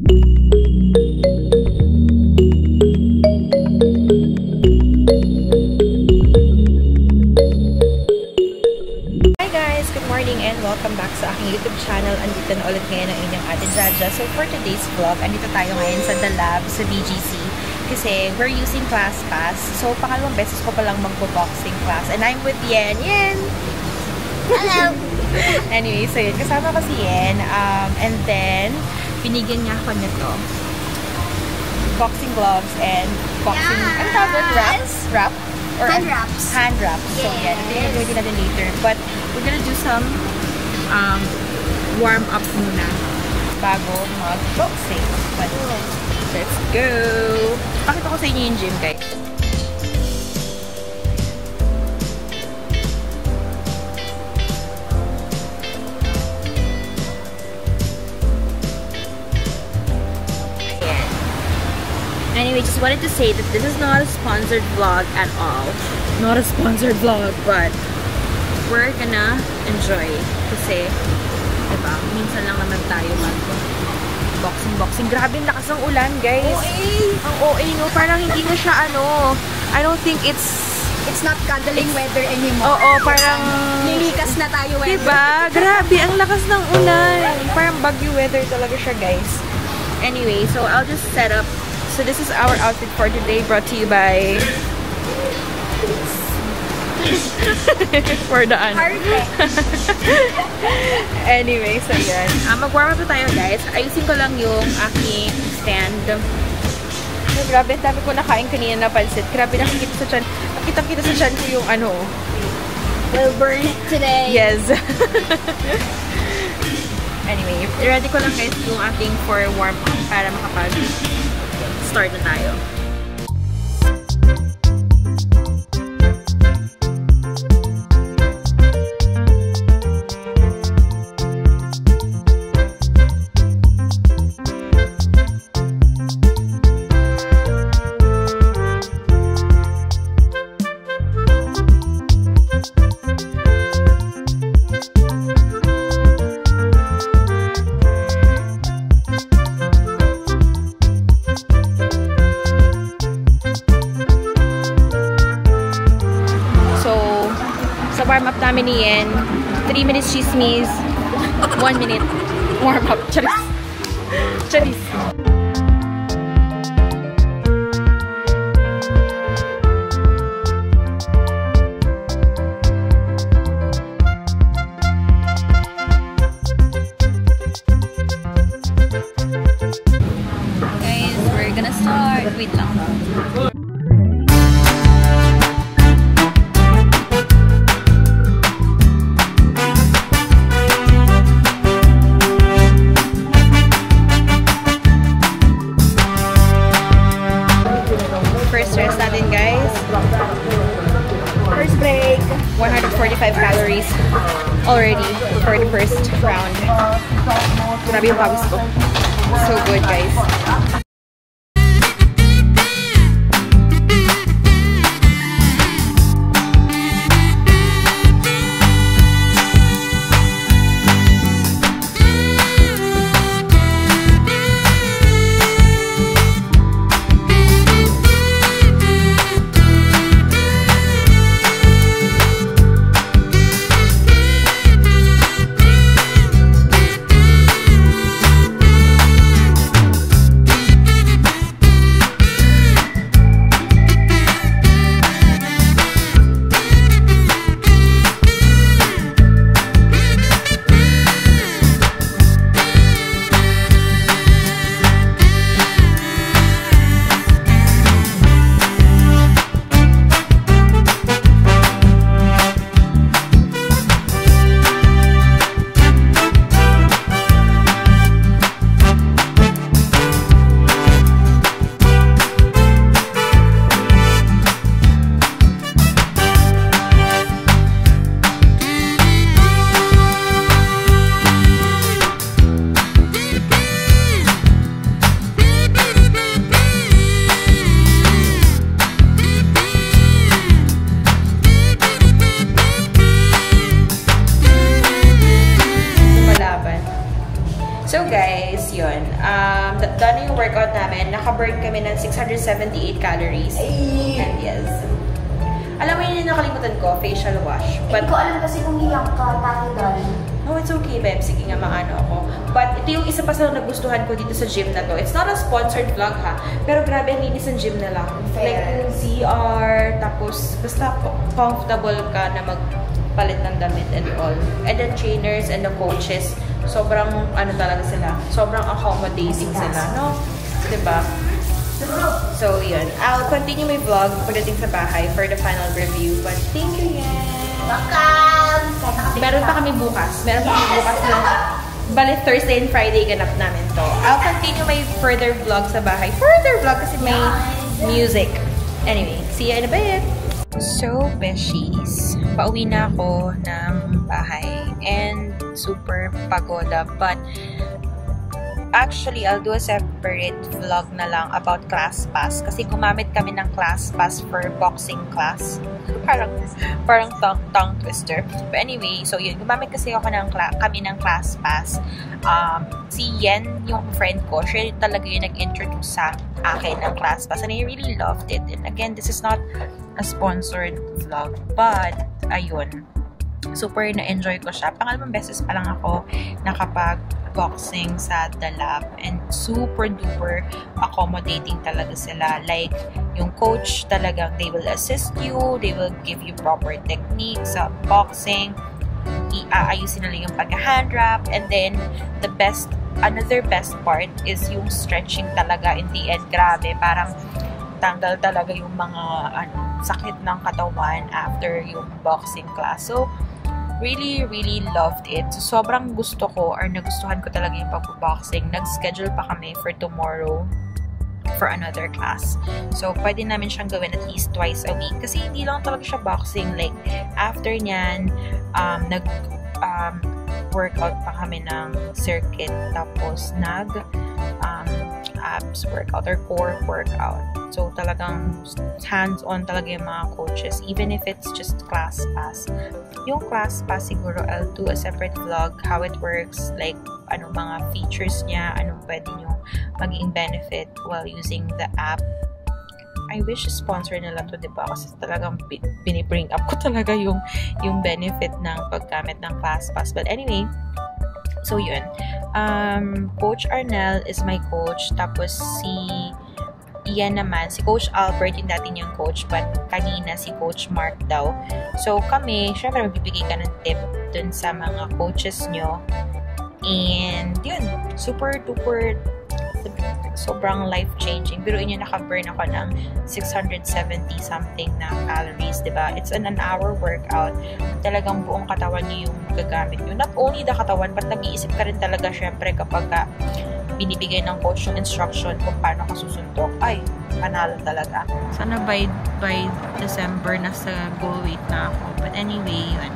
And welcome back sa aking YouTube channel. Andito na ulit ngayon ang inyong Ate Jaja. So for today's vlog, andito tayo ngayon sa The Lab sa BGC kasi we're using ClassPass. So pangalawang beses ko palang magbo-boxing class and I'm with Yen. Yen! Hello! Anyway, so yun, kasama ko si Yen and then binigyan niya ako nito boxing gloves and boxing, ano tawag? Wrap? Or hand wraps. Hand wraps. So yeah, ito yung gagawin natin later. But we're gonna do some warm up muna bago mag-boxing. But let's go! Pakita ko sa inyo yung gym, guys. Anyway, just wanted to say that this is not a sponsored vlog at all. Not a sponsored vlog, but we're gonna enjoy. Kasi, diba, minsan lang naman tayo mag-boxing. Grabe, ang lakas ng ulan, guys. OA! Ang OA, no? Parang hindi na siya, I don't think it's not cuddling weather anymore. Oo, parang nilikas na tayo weather. Diba? Grabe, ang lakas ng ulan. Parang bagyo weather talaga siya, guys. Anyway, so I'll just set up. So this is our outfit for today, brought to you by for the Anyway, so yan. Mag-warm up na tayo, guys. Ayusin ko lang yung aking stand. Grabe, dami ko nakain kanina na pansit. Grabe, nakikita sa tiyan. Nakita-kita sa tiyan ko yung We'll burn it today. Yes. Anyway, ready ko lang, guys, yung ating for warm up para makapag-start na tayo. Warm up namin ni Yen. 3 minutes chismis, 1 minute warm up. Charis. Charis. Guys, we're gonna start. Wait lang. First rest natin, guys. First break. 145 calories already for the first round. Grabe yung pawis ko. So good, guys. done yung workout namin. Naka-burn kami ng 678 calories. And yes. Alam mo yun yung nakalimutan ko, facial wash. Hindi ko alam kasi kung hiyang ka, Dali. No, it's okay, babe. Sige nga, maano ako. But ito yung isa pa sa nagustuhan ko dito sa gym na to. It's not a sponsored vlog, ha? Pero grabe, ang linis ng gym na lang. Like, yung CR, tapos basta comfortable ka na magpalit ng damit and all. And the trainers and the coaches, sobrang, ano talaga sila, sobrang accommodating sila, no? Diba? So, yun. I'll continue my vlog pagdating sa bahay for the final review. But thank you, Welcome! Meron pa kami bukas. Meron pa kami bukas na bali Thursday and Friday ganap namin to. I'll continue my further vlog sa bahay. Further vlog kasi may music. Anyway, see you in a bit! So, beshies, pauwi na ako ng bahay and super pagoda. But actually, I'll do a separate vlog na lang about ClassPass kasi gumamit kami ng ClassPass for boxing class. Parang tongue twister. But anyway, so yun, gumamit kasi ako kami ng ClassPass. Si Yen, yung friend ko, siya talaga yung nag-introduce sa akin ng ClassPass and I really loved it. And again, this is not a sponsored vlog, but ayun, super na-enjoy ko siya. Pangalawang beses pa lang ako nakapag-boxing sa The Lab and super duper accommodating talaga sila. Like, yung coach talagang they will assist you, they will give you proper techniques sa boxing, aayusin nila yung pag-hand wrap, and then another best part is yung stretching talaga in the end. Grabe, parang tanggal talaga yung mga sakit ng katawan after yung boxing class. So, really, really loved it. So, sobrang gusto ko or nagustuhan ko talaga yung pag-boxing. Nag-schedule pa kami for tomorrow for another class. So, pwede namin siyang gawin at least twice a week. Kasi hindi lang talaga siya boxing. Like, after nyan, workout pa kami ng circuit. Tapos, abs workout or core workout. So, talagang hands-on talaga yung mga coaches. Even if it's just ClassPass. Yung ClassPass, siguro, I'll do a separate vlog, how it works, like, mga features niya, anong pwede nyo maging benefit while using the app. I wish sponsor nila to, diba? Kasi talagang binibring up ko talaga yung benefit ng paggamit ng ClassPass. But anyway, so yun. Coach Arnel is my coach. Tapos si Ian naman, si Coach Albert, yung dati niyang coach, but kanina si Coach Mark daw. So kami, syempre magbibigay ka ng tip dun sa mga coaches nyo. And yun, super duper sobrang life-changing. Pero inyo naka-burn ako ng 670 something na calories, diba? It's an hour workout. Talagang buong katawan nyo yung gagamit nyo. Not only the katawan, but nag-iisip ka rin talaga syempre kapag binibigay ng coach yung instruction kung paano ka susundok. Ay, panalo talaga. Sana by December nasa goal weight na ako. But anyway, yun.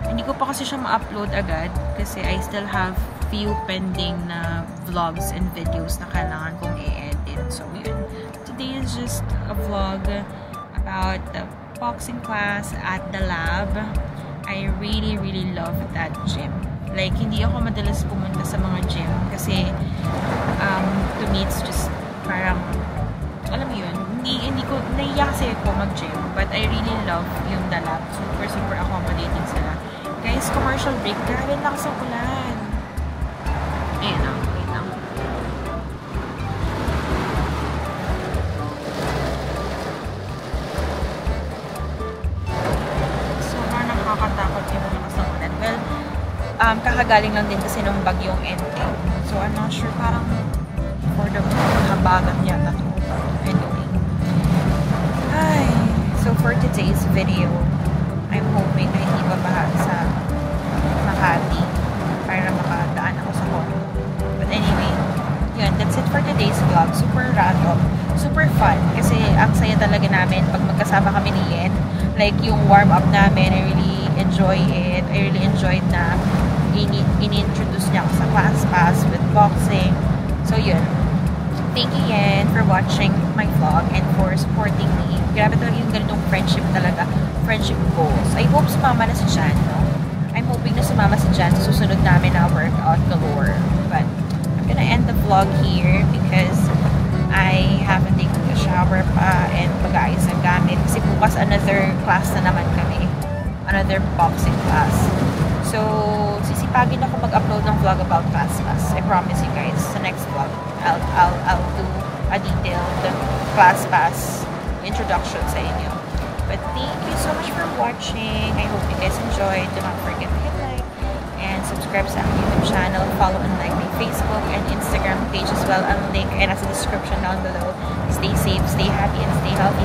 Hindi ko pa kasi siya ma-upload agad kasi I still have few pending na vlogs and videos na kailangan kong i-edit. So, yun. Today is just a vlog about the boxing class at The Lab. I really, really love that gym. Like, hindi ako madalas pumunta sa mga gym kasi to me, it's just parang, alam mo yun, hindi ko, naiya kasi ako mag-gym, but I really love yung The Lab. Super, super accommodating sila. Guys, commercial break. Grabe lang sa ulan. Ayan na. Wait lang. Sobrang nakakatakot yung mga sa ulan. Well, kakagaling lang din kasi nung bagyong ending. So, I'm not sure. Parang for the habagat yata to. Anyway. Ay. So, for today's video, I'm hoping na hindi babaha sa Makati para makadaan ako sa condo. But anyway, yun, that's it for today's vlog. Super random, super fun. Kasi ang saya talaga namin pag magkasama kami ni Yen. Like, yung warm-up namin, I really enjoy it. I really enjoyed na ini-introduce niya ako sa ClassPass with boxing. So, yun. Thank you, Yen, for watching my vlog and for supporting me. Grabe talaga yung ganitong friendship talaga. Friendship goals. I hope sumama na si Jan, no? I'm hoping na sumama si Jan sa susunod namin na workout galore. But, I'm gonna end the vlog here because I haven't taken a shower pa and pag-aayos ng gamit. Kasi bukas another class na naman kami. Another boxing class. So, sisipagin ako mag-upload ng vlog about ClassPass. I promise you guys, sa next vlog, I'll do a detailed ClassPass introduction sa inyo. But thank you so much for watching. I hope you guys enjoyed. Do not forget to hit like and subscribe sa aking YouTube channel. Follow and like my Facebook and Instagram page as well. Ang link ay nasa description down below. Stay safe, stay happy, and stay healthy.